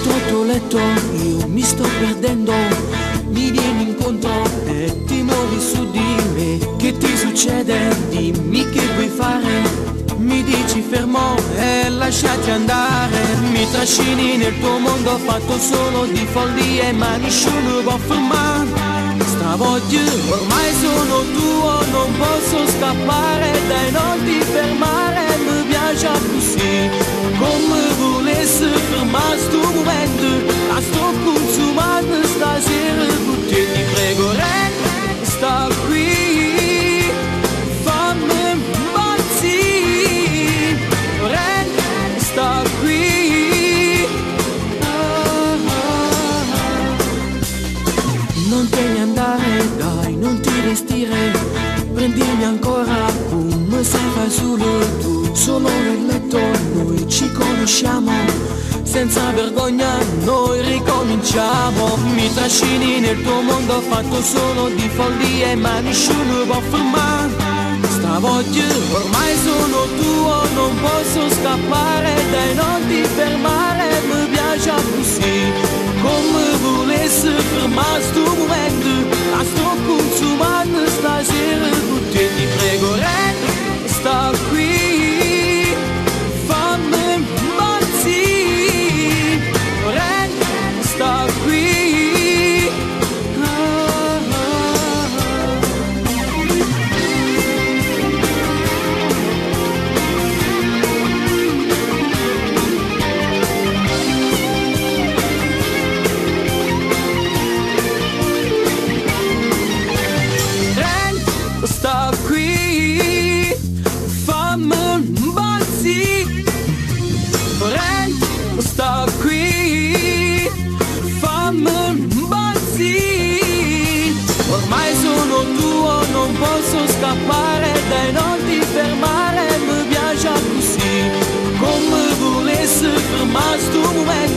Dentro il tuo letto io mi sto perdendo, mi vieni incontro e ti muovi su di me. Che ti succede? Dimmi che vuoi fare. Mi dici fermo e lasciati andare. Mi trascini nel tuo mondo fatto solo di follie, ma nessuno può fermare. Stavoglio, ormai sono tuo, non posso scappare, dai non ti fermare, mi piace così. Come volessi fermare sto momento, la sto consumando stasera con te. Ti prego, resta qui, fammi impazzire, resta qui. Non te ne andare, dai, non ti vestire, prendimi ancora come sai fai solo tu. Solo nel letto noi ci conosciamo, senza vergogna noi ricominciamo. Mi trascini nel tuo mondo fatto solo di follie, ma nessuno può fermare. Stavoglio, ormai sono tuo, non posso scappare, dai non ti fermare, mi piace così. Come volessi fermare sto momento, la sto consumando stasera con te. Ti prego, resta qui, fammi impazzire, resta qui. Sta qui, fammi impazzire, sta qui, fammi impazzire. Ormai sono tuo, non posso scappare, dai non ti fermare, mi piace così. Come volessi fermare sto momento,